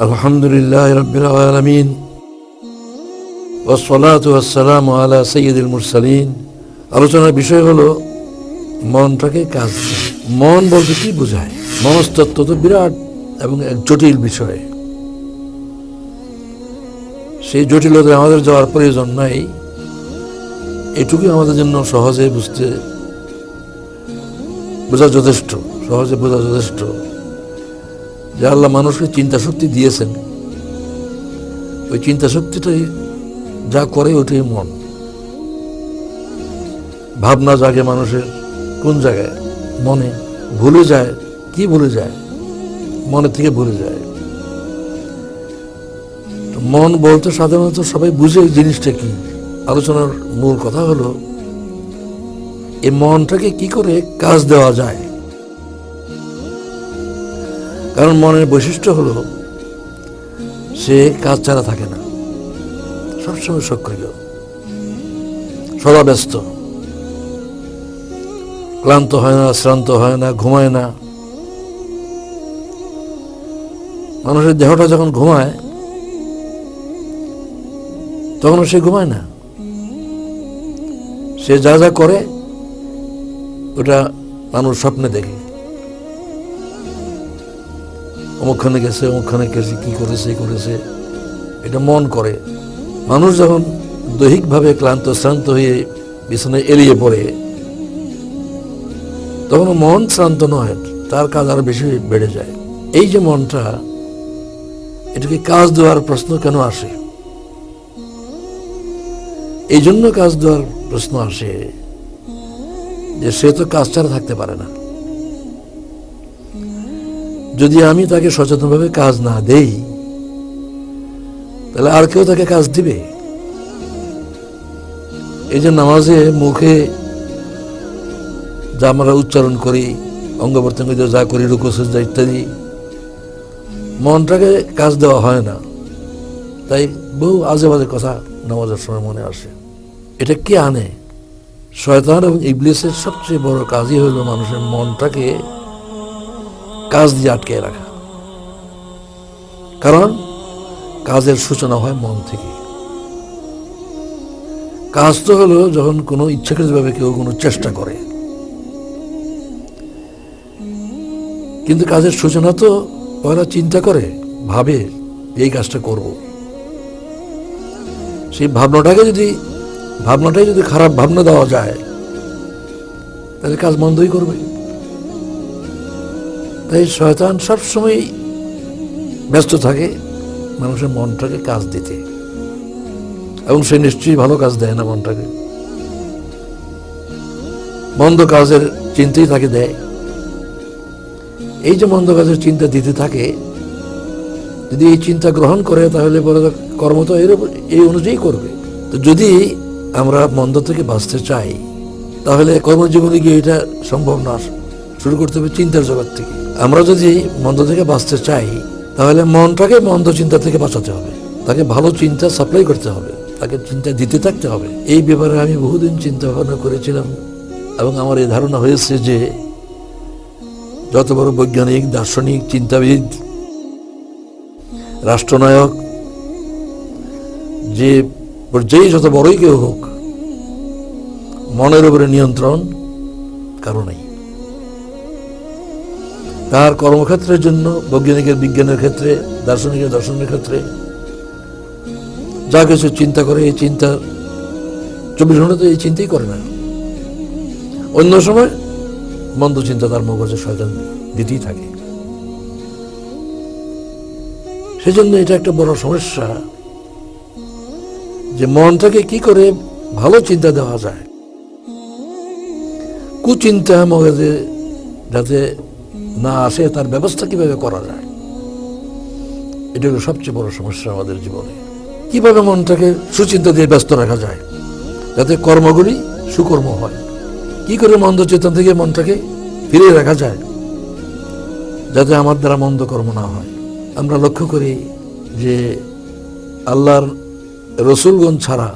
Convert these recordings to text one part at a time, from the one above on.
আলহামদুলিল্লাহি রাব্বিল আলামিন ওয়াসসালাতু ওয়াসসালামু আলা সাইয়্যিদিল মুরসালিন। আলোচনার বিষয় হলো মনটাকে কাজ দেওয়া। মন বলতে কি বোঝায়? মনস্তত্ত্ব তো বিরাট এবং এক জটিল বিষয়। সেই জটিলতায় আমাদের যাওয়ার প্রয়োজন নাই। এটুকুই আমাদের জন্য সহজে বোঝা যথেষ্ট, সহজে বোঝা যথেষ্ট যে আল্লাহ মানুষকে চিন্তা শক্তি দিয়েছেন। ওই চিন্তা শক্তিটাই যা করে ওটাই মন। ভাবনা জাগে মানুষের কোন জায়গায়? মনে। ভুলে যায়, কি ভুলে যায়? মনে থেকে ভুলে যায়। মন বলতে সাধারণত সবাই বুঝে এই জিনিসটা কি। আলোচনার মূল কথা হলো এই মনটাকে কি করে কাজ দেওয়া যায়। কারণ মনের বৈশিষ্ট্য হলো সে কাজ ছাড়া থাকে না, সবসময় সক্রিয়, সদা ব্যস্ত, ক্লান্ত হয় না, শ্রান্ত হয় না, ঘুমায় না। মানুষের দেহটা যখন ঘুমায় তখন সে ঘুমায় না। সে যা যা করে ওটা মানুষ স্বপ্নে দেখে। অমুকখানে গেছে, অমুকখানে গেছে, কি করেছে, এটা মন করে। মানুষ যখন দৈহিকভাবে ক্লান্ত শ্রান্ত হয়ে বিছানায় এড়িয়ে পড়ে তখন মন শ্রান্ত নয়, তার কাজ আরো বেশি বেড়ে যায়। এই যে মনটা, এটাকে কাজ দেওয়ার প্রশ্ন কেন আসে? এই জন্য কাজ দেওয়ার প্রশ্ন আসে যে সে তো কাজ ছাড়া থাকতে পারে না। যদি আমি তাকে সচেতনভাবে কাজ না দেই তাহলে আর কেউ তাকে কাজ দিবে? এই যে নামাজে মুখে যা আমরা উচ্চারণ করি, অঙ্গ প্রত্যঙ্গ যা করি, রুকু সিজদা ইত্যাদি, মনটাকে কাজ দেওয়া হয় না। তাই বহু আজে বাজে কথা নামাজের সময় মনে আসে। এটা কে আনে? শয়তান এবং ইবলিসের সবচেয়ে বড় কাজই হলো মানুষের মনটাকে কাজ দিয়ে আটকে রাখা। কারণ কাজের সূচনা হয় মন থেকে। কাজ তো হলো যখন কোনো ইচ্ছাকৃতভাবে কেউ কোনো চেষ্টা করে, কিন্তু কাজের সূচনা তো ওরা চিন্তা করে, ভাবে এই কাজটা করব। সেই ভাবনাটাই যদি খারাপ ভাবনা দেওয়া যায় তাহলে কাজ বন্ধই করবে। তাই শয়তান সবসময় ব্যস্ত থাকে মানুষের মনটাকে কাজ দিতে, এবং সে নিশ্চয়ই ভালো কাজ দেয় না মনটাকে। মন্দ কাজের চিন্তাই তাকে দেয়। এই যে মন্দ কাজের চিন্তা দিতে থাকে, যদি এই চিন্তা গ্রহণ করে তাহলে পরে কর্ম তো এই অনুযায়ী করবে। তো যদি আমরা মন্দ থেকে বাঁচতে চাই তাহলে কর্মজীবনে গিয়ে এটা সম্ভব না, শুরু করতে হবে চিন্তার জগৎ থেকে। আমরা যদি মন্দ থেকে বাঁচতে চাই তাহলে মনটাকে মন্দ চিন্তা থেকে বাঁচাতে হবে, তাকে ভালো চিন্তা সাপ্লাই করতে হবে, তাকে চিন্তা দিতে থাকতে হবে। এই ব্যাপারে আমি বহুদিন চিন্তা ভাবনা করেছিলাম এবং আমার এই ধারণা হয়েছে যে যত বড় বৈজ্ঞানিক, দার্শনিক, চিন্তাবিদ, রাষ্ট্রনায়ক, যে পর্যায়ে যত বড়ই কেউ হোক, মনের উপরে নিয়ন্ত্রণ কারো নেই। তার কর্মক্ষেত্রের জন্য বৈজ্ঞানিকের বিজ্ঞানের ক্ষেত্রে, দার্শনিকের দর্শনের ক্ষেত্রে যা কিছু চিন্তা করে, এই চিন্তা 24 ঘন্টা তো এই চিন্তাই করে না। অন্য সময় মন্দ চিন্তা তার মগজে শয়তান দিতেই থাকে। সেজন্য এটা একটা বড় সমস্যা যে মনটাকে কি করে ভালো চিন্তা দেওয়া যায়, কুচিন্তা মগজে যাতে না আসে তার ব্যবস্থা কিভাবে করা যায়। এটা হলো সবচেয়ে বড় সমস্যা আমাদের জীবনে। কিভাবে মনটাকে সুচিন্তা দিয়ে ব্যস্ত রাখা যায় যাতে কর্মগুলি সুকর্ম হয়। কি করে মন্দ চেতন থেকে মনটাকে ফিরিয়ে রাখা যায় যাতে আমার দ্বারা মন্দ কর্ম না হয়। আমরা লক্ষ্য করি যে আল্লাহর রসুলগণ ছাড়া,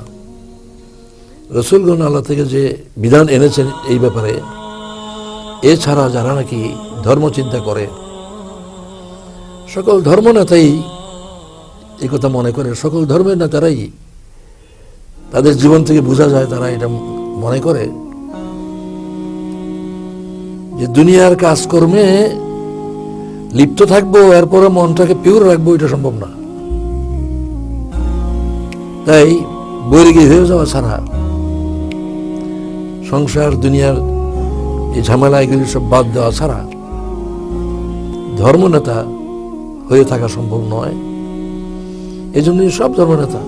রসুলগণ আল্লাহ থেকে যে বিধান এনেছেন এই ব্যাপারে, এছাড়া যারা নাকি ধর্ম চিন্তা করে, সকল ধর্মনেতাই এই কথা মনে করে সকল ধর্মের নেতারাই তাদের জীবন থেকে বোঝা যায় তারা এটা মনে করে যে দুনিয়ার কাজকর্মে লিপ্ত থাকবো এরপরে মনটাকে পিওর রাখবো, এটা সম্ভব না। তাই বৈরাগী হয়ে যাওয়া ছাড়া সংসার দুনিয়ার এই ঝামেলা এগুলি সব বাদ দেওয়া ছাড়া ধর্মনেতা হয়ে থাকা সম্ভব নয়। এই জন্যই সব ধর্মনেতা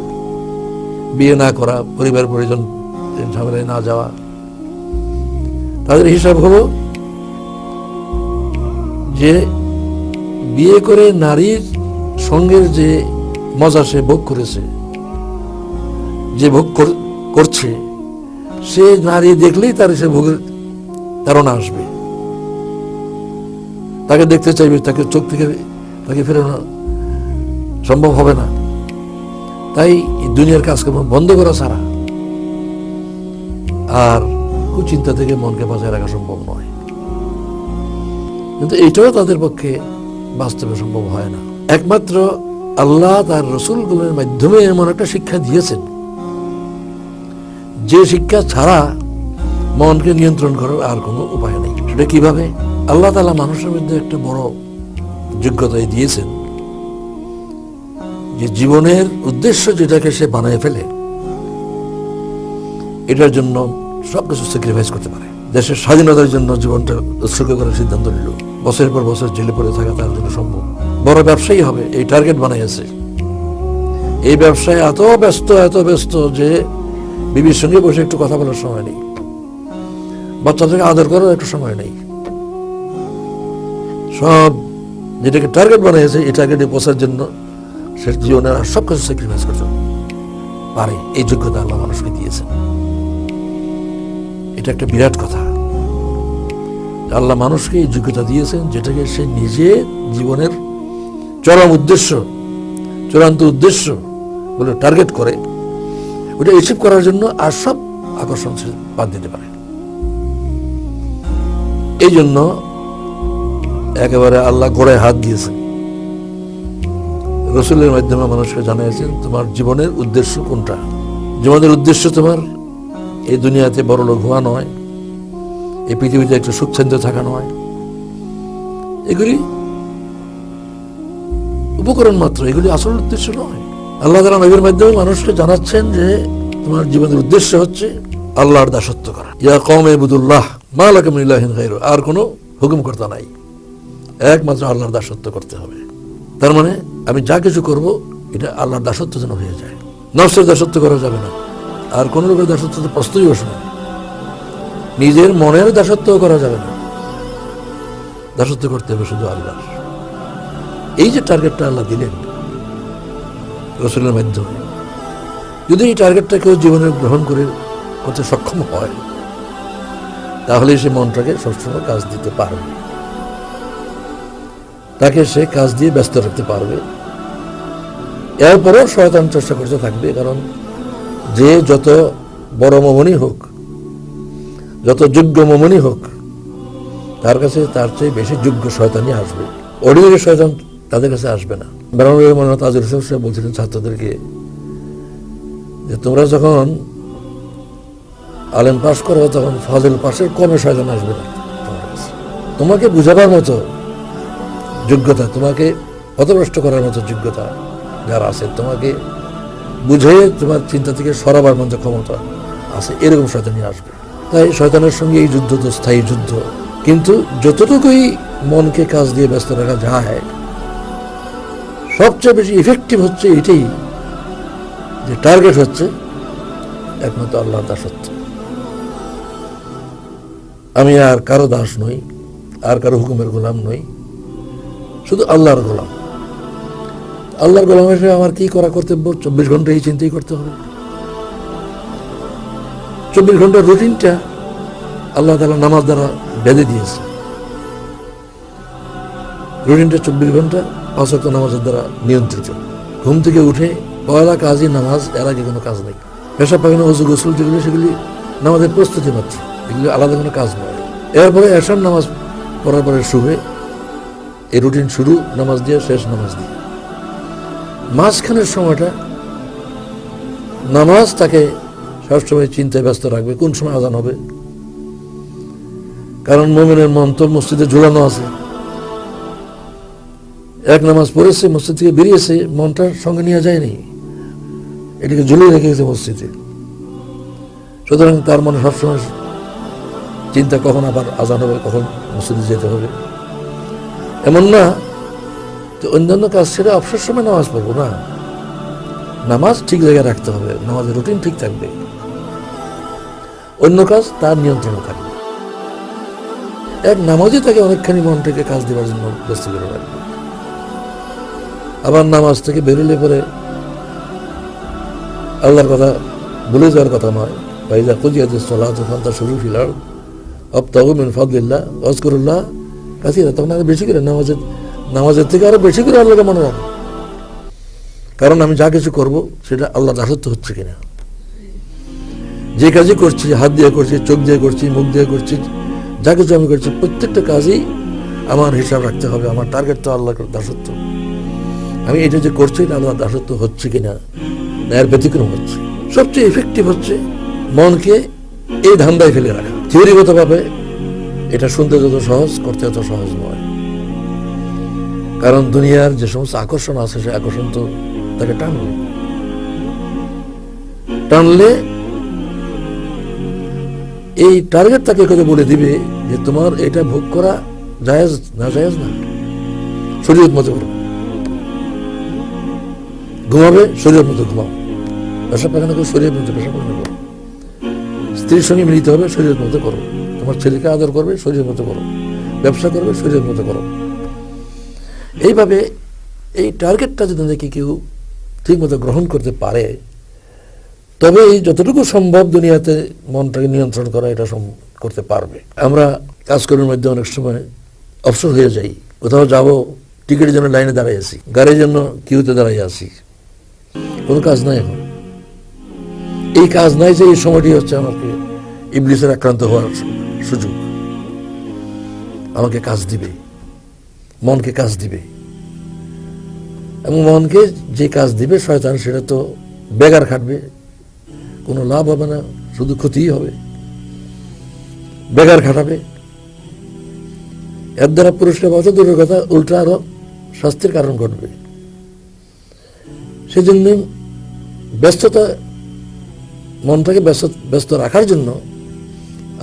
বিয়ে না করা, পরিবার পরিজন ঝামেলায় না যাওয়া, তাদের হিসাব হলো যে বিয়ে করে নারীর সঙ্গের যে মজা সে ভোগ করেছে, যে ভোগ করছে, সে নারী দেখলেই তার সে ভোগের তাড়না আসবে, তাকে দেখতে চাইবে, তাকে চোখ থেকে তাকে ফেরানো সম্ভব হবে না। তাই দুনিয়ার কাজকর্ম বন্ধ করা ছাড়া আর কুচিন্তা থেকে মনকে বাঁচায় রাখা সম্ভব নয়। কিন্তু এইটাও তাদের পক্ষে বাস্তবে সম্ভব হয় না। একমাত্র আল্লাহ তার রসুলগুলোর মাধ্যমে এমন একটা শিক্ষা দিয়েছেন যে শিক্ষা ছাড়া মনকে নিয়ন্ত্রণ করার আর কোনো উপায় নেই। সেটা কিভাবে? আল্লাহ তাআলা মানুষের মধ্যে একটা বড় যোগ্যতাই দিয়েছেন যে জীবনের উদ্দেশ্য যেটাকে সে বানায় ফেলে, এটার জন্য সবকিছু স্যাক্রিফাইস করতে পারে। দেশের স্বাধীনতার জন্য জীবনটা উৎসর্গ করার সিদ্ধান্ত নিল, বছরের পর বছর জেলে পড়ে থাকা তার জন্য সম্ভব। বড় ব্যবসায়ী হবে, এই টার্গেট বানাইছে। এই ব্যবসায় এত ব্যস্ত যে বিবির সঙ্গে বসে একটু কথা বলার সময় নেই, বাচ্চাদেরকে আদর করার একটু সময় নেই। সব যেটাকে টার্গেট বানিয়েছে এই টার্গেটে পৌঁছার জন্য সে জীবনের আর সব কিছু স্যাক্রিফাইস করতে পারে। এই যোগ্যতা আল্লাহ মানুষকে দিয়েছেন। এটা একটা বিরাট কথা। আল্লাহ মানুষকে এই যোগ্যতা দিয়েছেন যেটাকে সে নিজে জীবনের চূড়ান্ত উদ্দেশ্য বলে টার্গেট করে, ওটা অ্যাচিভ করার জন্য আর সব আকর্ষণ সে বাদ দিতে পারে। এই জন্য একেবারে আল্লাহ গোড়ায় হাত দিয়েছেন, রসুলের মাধ্যমে মানুষকে জানিয়েছেন তোমার জীবনের উদ্দেশ্য কোনটা। জীবনের উদ্দেশ্য তোমার এই দুনিয়াতে বড় লোক হওয়া নয়, এই পৃথিবীতে একটু সুখছন্দ থাকা নয়, এগুলি উপকরণ মাত্র, এগুলি আসল উদ্দেশ্য নয়। আল্লাহ তাআলা নবীর মাধ্যমে মানুষকে জানাচ্ছেন যে তোমার জীবনের উদ্দেশ্য হচ্ছে আল্লাহর দাসত্ব করা। ইয়া কওমি ইবুদুল্লাহ মা লাকুম মিন ইলাহিন গায়রু, আর কোনো হুকুমকর্তা নাই, একমাত্র আল্লাহর দাসত্ব করতে হবে। তার মানে আমি যা কিছু করব এটা আল্লাহর দাসত্ব যেন হয়ে যায়। নফসের দাসত্ব করা যাবে না, আর কোন লোকের দাসত্ব তো প্রশ্নই বসে না। নিজের মনের দাসত্ব করা যাবে না, দাসত্ব করতে হবে শুধু আল্লাহর। এই যে টার্গেটটা আল্লাহ দিলেন রসুলের মাধ্যমে, যদি এই টার্গেটটা কেউ জীবনে গ্রহণ করতে সক্ষম হয়, তাহলে সে মনটাকে সবসময় কাজ দিতে পারবে, তাকে সে কাজ দিয়ে ব্যস্ত রাখতে পারবে। এরপরেও শয়তান চেষ্টা করতে থাকবে, কারণ যে যত বড় মোমনি হোক, যত যোগ্য মোমনি হোক, তার কাছে তার চেয়ে বেশি যোগ্য শয়তানই আসবে। অর্ডিনারি শয়তান তাদের কাছে আসবে না। বেরোনের মনে তাজুল হোসেন সাহেব বলছিলেন ছাত্রদেরকে যে তোমরা যখন আলেম পাস করো তখন ফাজিল পাশের কমে শয়তান আসবে না তোমার কাছে। তোমাকে বুঝাবার মতো যোগ্যতা, তোমাকে পথভ্রষ্ট করার মতো যোগ্যতা যারা আছে, তোমাকে বুঝে তোমার চিন্তা থেকে সরাবার মতো ক্ষমতা আছে, এরকম শয়তানই আসবে। তাই শয়তানের সঙ্গে এই যুদ্ধ তো স্থায়ী যুদ্ধ, কিন্তু যতটুকুই মনকে কাজ দিয়ে ব্যস্ত রাখা যায়, সবচেয়ে বেশি ইফেক্টিভ হচ্ছে এটাই যে টার্গেট হচ্ছে একমাত্র আল্লাহর দাসত্ব। আমি আর কারো দাস নই, আর কারো হুকুমের গোলাম নই, শুধু আল্লাহর গোলাম। আল্লাহর গোলাম হিসেবে আমার কি করা কর্তব্য? 24 ঘন্টা এই চিন্তাই করতে হবে। 24 ঘন্টার রুটিনটা আল্লাহ তাআলা নামাজ দ্বারা বেঁধে দিয়েছে। রুটিনটা 24 ঘন্টা 5 ওয়াক্ত নামাজের দ্বারা নিয়ন্ত্রিত। ঘুম থেকে উঠে পয়লা কাজই নামাজ, এর আগে কোনো কাজ নেই। পেশাব পায়খানা, ওযু গোসল যেগুলি, সেগুলি নামাজের প্রস্তুতি মাত্র, এগুলি আলাদা কোনো কাজ নয়। এরপরে এশার নামাজ পড়ার পরে শুভে এই রুটিন শুরু নামাজ দিয়ে, শেষ নামাজ দিয়ে। মাঝখানের সময়টা নামাজ তাকে সবসময় চিন্তায় ব্যস্ত রাখবে, কোন সময় আজান হবে। কারণ মুমিনের মন তো মসজিদে ঝুলানো আছে। এক নামাজ পড়েছে, মসজিদ থেকে বেরিয়েছে, মনটা সঙ্গে নিয়ে যায়নি, এটাকে ঝুলিয়ে রেখেছে মসজিদে। সুতরাং তার মনে সবসময় চিন্তা কখন আবার আজান হবে, কখন মসজিদে যেতে হবে। এমন না তো অন্যান্য কাজ ছেড়ে অবসর সময় নামাজ পড়বো না, নামাজ ঠিক জায়গায় রাখতে হবে, নামাজের রুটিন ঠিক থাকবে, অন্য কাজ তার নিয়ন্ত্রণে থাকবে। এক নামাজই তাকে অনেকখানি মনটাকে কাজ দেওয়ার জন্য ব্যস্ত করে রাখবে। আবার নামাজ থেকে বেরোলে পরে আল্লাহর কথা ভুলে যাওয়ার কথা নয়। ফাইযা কুদিয়াতিস সালাতু ফান্তাশিরু ফিল আরদ ওয়াবতাগু মিন ফাদলিল্লাহ ওয়াজকুরুল্লাহ কাসীরা। তখন আরো বেশি করে নামাজের থেকে আরো বেশি করে আল্লাহকে মনে রাখো। কারণ আমি যা কিছু করব সেটা আল্লাহর দাসত্ব হচ্ছে কিনা। যে কাজই করছি, হাত দিয়ে করছি, চোখ দিয়ে করছি, মুখ দিয়ে করছি, যা কিছু আমি করছি, প্রত্যেকটা কাজই আমার হিসাব রাখতে হবে। আমার টার্গেট তো আল্লাহর দাসত্ব। আমি এটা যে করছি এটা আল্লাহর দাসত্ব হচ্ছে কিনা, না এর ব্যতিক্রম হচ্ছে। সবচেয়ে ইফেক্টিভ হচ্ছে মনকে এই ধান্দায় ফেলে রাখা। থিওরিগতভাবে এটা শুনতে যত সহজ, করতে তত সহজ নয়। কারণ দুনিয়ার যে সমস্ত আকর্ষণ আছে, সে আকর্ষণ তো তাকে টানলে এই টার্গেট তাকে কথা বলে দিবে যে তোমার এটা ভোগ করা জায়েজ না, জায়েজ না, শরীয়ত মতো করো। ঘুমাবে শরীয়ত মতো ঘুমাও, পেশাব পায়খানা করে শরীয়ত মতো পেশাব পায়খানা করো, স্ত্রীর সঙ্গে মিলিত হবে শরীয়ত মতো করো, তোমার ছেলেকে আদর করবে শরীয়ত মতো করো, ব্যবসা করবে শরীয়ত মতো করো। এইভাবে এই টার্গেটটা যদি নাকি কেউ ঠিক মতো গ্রহণ করতে পারে, তবে এই যতটুকু সম্ভব দুনিয়াতে মনটাকে নিয়ন্ত্রণ করা এটা করতে পারবে। আমরা কাজকর্মের মধ্যে অনেক সময় অবসর হয়ে যাই, কোথাও যাব, টিকিটের জন্য লাইনে দাঁড়াই আছি, গাড়ির জন্য কিউতে দাঁড়াই আছি, কোনো কাজ নাই। এখন এই কাজ নাই যে এই সময়টি হচ্ছে আমাকে ইবলিসের আক্রান্ত হওয়ার সুযোগ। আমাকে কাজ দিবে, মনকে কাজ দিবে, এবং মনকে যে কাজ দিবে শয়তান, সেটা তো বেগার খাটবে, কোনো লাভ হবে না, শুধু ক্ষতিই হবে। বেগার খাটাবে, এর দ্বারা পুরস্কার পাওয়া দূরের কথা, উল্টা আরো শাস্তির কারণ ঘটবে। সেজন্য ব্যস্ততা, মনটাকে ব্যস্ত রাখার জন্য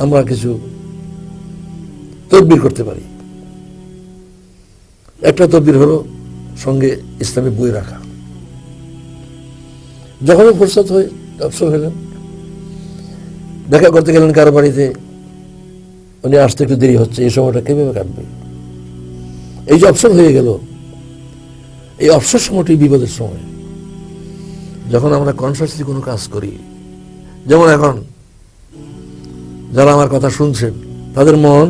আমরা কিছু তদবির করতে পারি। একটা তদবির হলো সঙ্গে ইসলামী বই রাখা। যখনই ফুরসত হয়, অবসর হলেন, দেখা করতে গেলেন কারো বাড়িতে, উনি আসতে একটু দেরি হচ্ছে, এই সময়টা কিভাবে কাটবে? এই যে অবসর হয়ে গেল, এই অবসর সময়টি বিপদের সময়। যখন আমরা কনসাসলি কোনো কাজ করি, যেমন এখন যারা আমার কথা শুনছেন, তাদের মন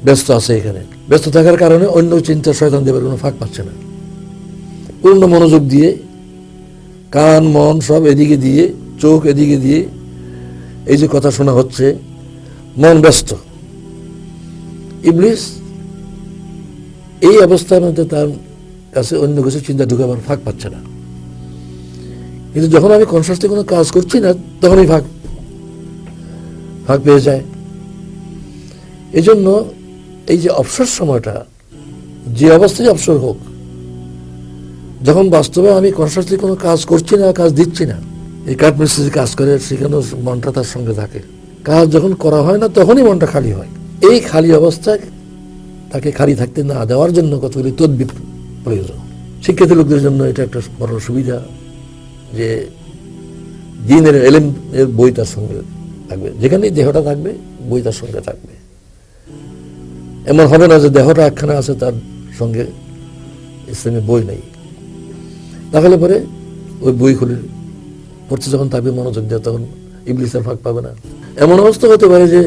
ব্যস্ত আছে, এখানে ব্যস্ত থাকার কারণে অন্য চিন্তা শয়তান দেবের কোনো ফাঁক পাচ্ছে না। পূর্ণ মনোযোগ দিয়ে, কান মন সব এদিকে দিয়ে, চোখ এদিকে দিয়ে এই যে কথা শোনা হচ্ছে, মন ব্যস্ত। ইবলিস এই অবস্থার মধ্যে তার কাছে অন্য কিছু চিন্তা ঢুকাবার ফাঁক পাচ্ছে না। কিন্তু যখন আমি কনসাসলি কোনো কাজ করছি না, তখনই ফাঁক পেয়ে যায়। এই জন্য এই যে অবসর সময়টা, যে অবস্থায় অবসর হোক, যখন বাস্তবে আমি কনসাসলি কোনো কাজ করছি না, কাজ দিচ্ছি না, এই কাঠ মিস্ত্রি কাজ করে, সেখানেও মনটা তার সঙ্গে থাকে। কাজ যখন করা হয় না, তখনই মনটা খালি হয়। এই খালি অবস্থায় তাকে খালি থাকতে না দেওয়ার জন্য কতগুলি তদবির প্রয়োজন। শিক্ষিত লোকদের জন্য এটা একটা বড় সুবিধা যে দ্বীনের এলেম এর বই তার সঙ্গে থাকবে। যেখানেই দেহটা থাকবে, বই তার সঙ্গে থাকবে। এমন হবে না যে দেহটা একখানে আছে, তার সঙ্গে ইসলামী বই নেই। তাহলে পরে ওই বই খুলে পড়তে যখন থাকবে, মনোযোগ দেয়, তখন ইবলিসের ফাঁক পাবে না। এমন অবস্থা হতে পারে যে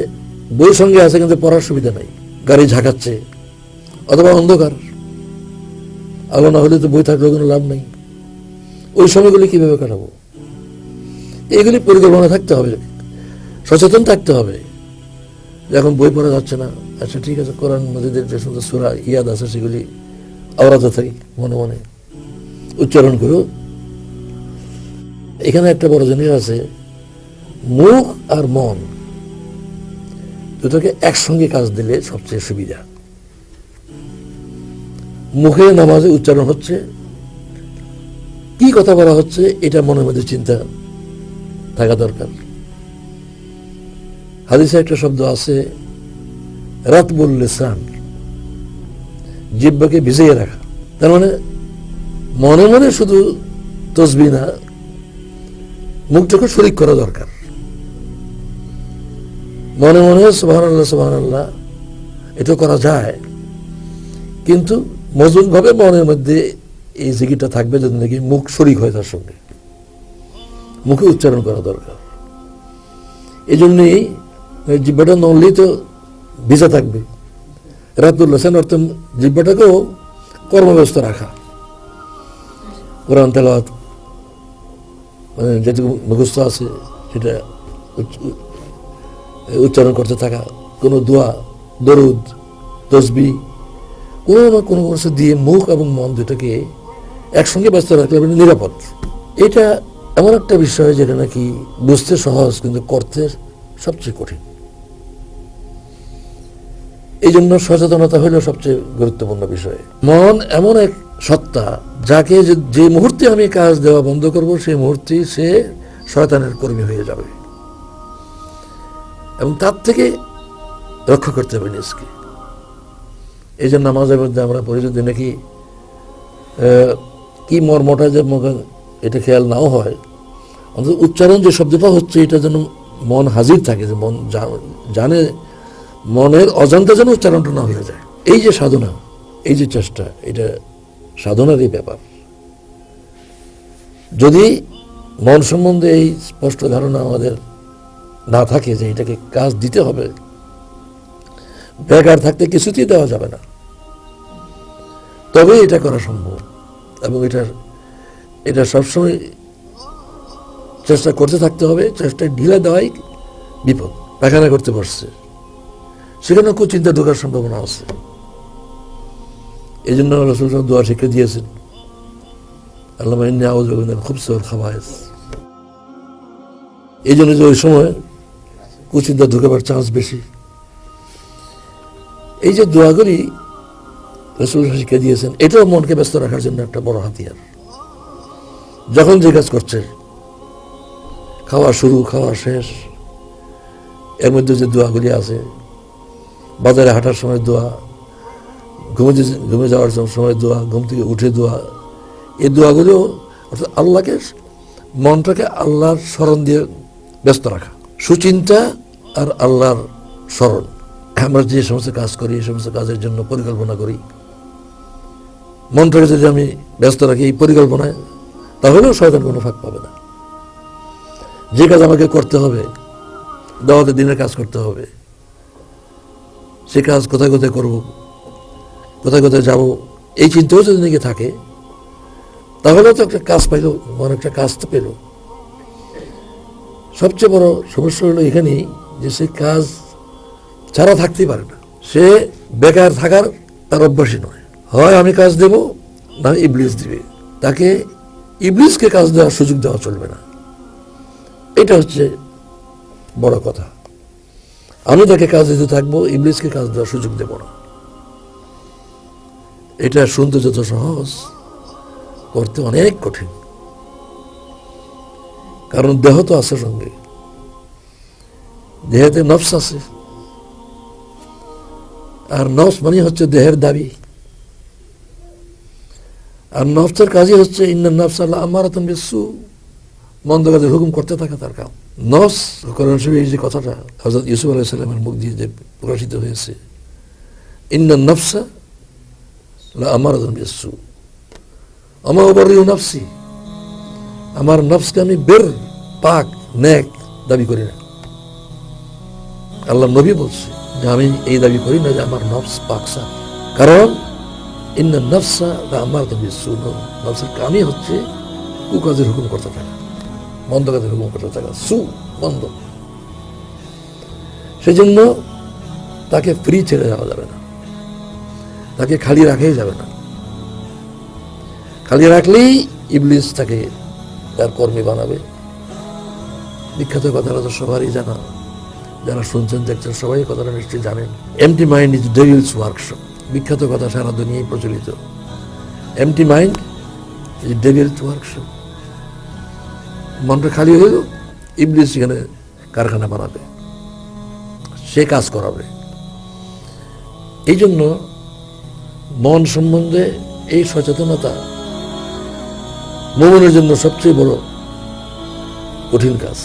বই সঙ্গে আছে কিন্তু পড়ার সুবিধা নাই, গাড়ি ঝাঁকাচ্ছে, অথবা অন্ধকার, আলো না হলে তো বই থাকলেও কোনো লাভ নেই। ওই সময়গুলি কিভাবে কাটাবো? এইগুলি পরিকল্পনা থাকতে হবে, সচেতন থাকতে হবে। এখন বই পড়া যাচ্ছে না, আচ্ছা ঠিক আছে, কোরআন মাজিদের যে সমস্ত সূরা ইয়াদ আছে সেগুলি আওরাতে থাকি, মনে মনে উচ্চারণ করেও এখানে একটা বড় জিনিস আছে, মুখ আর মন দুটোকে একসঙ্গে কাজ দিলে সবচেয়ে সুবিধা। মুখে নামাজে উচ্চারণ হচ্ছে, কি কথা বলা হচ্ছে এটা মনের মধ্যে চিন্তা থাকা দরকার। হাদিসে একটা শব্দ আছে, রাতবুল লিসান, জিহ্বাকে ভিজিয়ে রাখা। তার মানে মনে মনে শুধু তসবিহ না, মুখটাকে শরীক করা দরকার। মনে মনে সুবহানাল্লাহ সুবহানাল্লাহ এটা করা যায়, কিন্তু মজবুত ভাবে মনের মধ্যে এই জিকিরটা থাকবে যদি নাকি মুখ শরীক হয় তার সঙ্গে, মুখে উচ্চারণ করা দরকার। এই জন্যই জিহ্বাটা নড়লেই তো ভিজা থাকবে। রাতুল হোসেন অর্থ জিহ্বাটাকেও কর্মব্যস্ত রাখা, কোরআন তেলাওয়াত মানে যেটুকু মুখস্থ আছে সেটা উচ্চারণ করতে থাকা, কোনো দোয়া, দরুদ, তসবিহ কোনো না কোনো কিছু দিয়ে মুখ এবং মন দুটাকে একসঙ্গে ব্যস্ত রাখলে নিরাপদ। এটা এমন একটা বিষয় যেটা নাকি বুঝতে সহজ কিন্তু করতে সবচেয়ে কঠিন। এই জন্য সচেতনতা হলো সবচেয়ে গুরুত্বপূর্ণ বিষয়। মন এমন এক সত্তা যাকে যে মুহূর্তে আমি কাজ দেওয়া বন্ধ করব সেই মুহূর্তে সে শয়তানের কর্মী হয়ে যাবে, এবং তার থেকে রক্ষা করতে হবে নিজকে। এই জন্য নামাজের মধ্যে আমরা পড়ি যদি নাকি কি মর্মটা যে এটা খেয়াল নাও হয়, অন্তত উচ্চারণ যে শব্দটা হচ্ছে এটা যেন মন হাজির থাকে, যে মন জানে, মনের অজান্তে যেন উচ্চারণটা না হয়ে যায়। এই যে সাধনা, এই যে চেষ্টা, এটা সাধনারই ব্যাপার। যদি মন সম্বন্ধে এই স্পষ্ট ধারণা আমাদের না থাকে যে এটাকে কাজ দিতে হবে, বেকার থাকতে কিছুতেই দেওয়া যাবে না, তবে এটা করা সম্ভব। এবং এটা সবসময় চেষ্টা করতে থাকতে হবে। চেষ্টায় ঢিলা দেওয়াই বিপদ। পায়খানা করতে পারছে, সেখানে কুচিন্তা ঢোকার সম্ভাবনা আছে। এই জন্য রাসূল দোয়া শিখে দিয়েছেন, আল্লাহুম্মা ইন্নী আউযু বিকা মিনাল খুবসি ওয়াল খাবায়েস। এই জন্য যে ওই সময় কুচিন্তা ঢুকাবার চান্স বেশি। এই যে দোয়াগুলি রাসূল শিখে দিয়েছেন, এটাও মনকে ব্যস্ত রাখার জন্য একটা বড় হাতিয়ার। যখন যে কাজ করছে, খাওয়া শুরু, খাওয়া শেষ, এর মধ্যে যে দোয়াগুলি আছে, বাজারে হাঁটার সময় দোয়া, ঘুমে যাওয়ার সময় দোয়া, ঘুম থেকে উঠে দোয়া, এই দোয়াগুলো অর্থাৎ আল্লাহকে, মনটাকে আল্লাহর স্মরণ দিয়ে ব্যস্ত রাখা, সুচিন্তা আর আল্লাহর স্মরণ। আমরা যে সমস্ত কাজ করি, এই সমস্ত কাজের জন্য পরিকল্পনা করি, মনটাকে যদি আমি ব্যস্ত রাখি এই পরিকল্পনায়, তাহলেও শয়তান কোনো ফাঁক পাবে না। যে কাজ আমাকে করতে হবে, দাওয়াতের দিনের কাজ করতে হবে, সে কাজ কোথায় কোথায় করব, কোথায় কোথায় যাব, এই চিন্তাও যদি নাকি থাকে, তাহলে তো একটা কাজ পাইল, মনে একটা কাজ তো পেল। সবচেয়ে বড় সমস্যা হলো এখানেই যে সে কাজ ছাড়া থাকতেই পারে না। সে বেকার থাকার তার অভ্যাসই নয়। হয় আমি কাজ দেব, না ইবলিস দিবে। তাকে ইবলিসকে কাজ দেওয়ার সুযোগ দেওয়া চলবে না। এটা হচ্ছে বড় কথা। আমি তাকে কাজ দিতে থাকবো, ইবলিসকে কাজ দেওয়ার সুযোগ দেব না। এটা শুনতে যত সহজ, করতে অনেক কঠিন। কারণ দেহ তো আছে সঙ্গে, দেহেতে নফস আছে, আর নফস মানে হচ্ছে দেহের দাবি। আর নফসের কাজই হচ্ছে ইন্নান নাফসা লাআম্মারাতুন বিসসু, মন্দ কাজের হুকুম করতে থাকা তার কাম। নফস কোরআন শরীফে এই যে কথাটা হযরত ইউসুফ আলাইহিস সালামের মুখ দিয়ে যে প্রকাশিত হয়েছে, ইন্নান নাফসা লাআম্মারাতুন বিসসু ওয়া মা উবাররিউ নাফসি, আমার নফসকে আমি বের, পাক, নেক দাবি করি না। আল্লাহ নবী বলছে যে আমি এই দাবি করি না যে আমার নফস পাক সাফ, কারণ ইন্নান নাফসা লাআম্মারাতুন বিসসু, নফসের কামই হচ্ছে কুকাজের হুকুম করতে থাকা, মন্দ কাজের হুকুম করতে থাকা, সু মন্দ। সেজন্য তাকে ফ্রি ছেড়ে যাওয়া যাবে না, তাকে খালি রাখাই যাবে না। খালি রাখলেই ইবলিস তাকে তার কর্মী বানাবে। বিখ্যাত কথাটা তো সবারই জানা, যারা শুনছেন দেখছেন সবাই কথাটা নিশ্চয়ই জানেন। Empty mind is devil's workshop, বিখ্যাত কথা সারা দুনিয়ায় প্রচলিত। Empty mind is devil's workshop, মনটা খালি হয়ে গেল, ইবলিস সেখানে কারখানা বানাবে, সে কাজ করাবে। এই জন্য মন সম্বন্ধে এই সচেতনতা মুমিনের জন্য সবচেয়ে বড় কঠিন কাজ।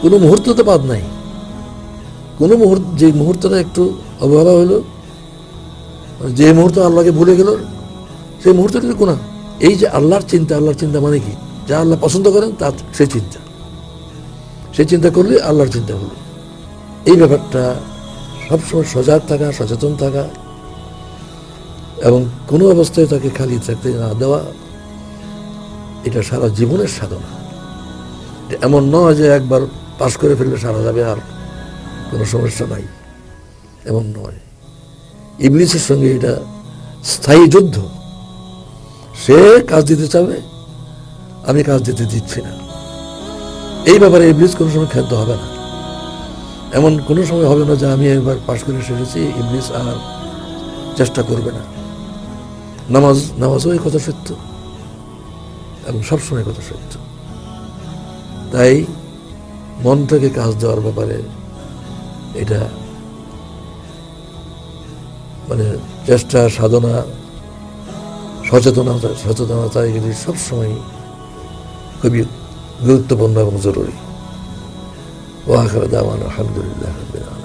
কোনো মুহূর্ত তো বাদ নাই, কোনো মুহূর্ত, যে মুহূর্তটা একটু অবহেলা হইল, যে মুহূর্ত আল্লাহকে ভুলে গেল, সেই মুহূর্তে কিন্তু গুনাহ। এই যে আল্লাহর চিন্তা মানে কি? যা আল্লাহ পছন্দ করেন তার সে চিন্তা করলে আল্লাহর চিন্তা হলো। এই ব্যাপারটা সবসময় সজাগ থাকা, সচেতন থাকা এবং কোনো অবস্থায় তাকে খালি থাকতে না দেওয়া, এটা সারা জীবনের সাধনা। এমন নয় যে একবার পাশ করে ফেললে সারা যাবে আর কোনো সমস্যা নাই, এমন নয়। ইবলিসের সঙ্গে এটা স্থায়ী যুদ্ধ। সে কাজ দিতে চাবে, আমি কাজ দিতে দিচ্ছি না। এই ব্যাপারে ইবলিস কোনো সময় ক্ষান্ত হবে না। এমন কোনো সময় হবে না যে আমি একবার পাশ করে এসেছি, ইবলিস আর চেষ্টা করবে না। নামাজও এই কথা সত্য এবং সবসময় কথা সত্য। তাই মনটাকে কাজ দেওয়ার ব্যাপারে এটা মানে চেষ্টা, সাধনা, সচেতনতা এগুলি সবসময় খুবই গুরুত্বপূর্ণ এবং জরুরি। ওয়া আখিরু দাওয়ানা আলহামদুলিল্লাহি রাব্বিল আলামিন।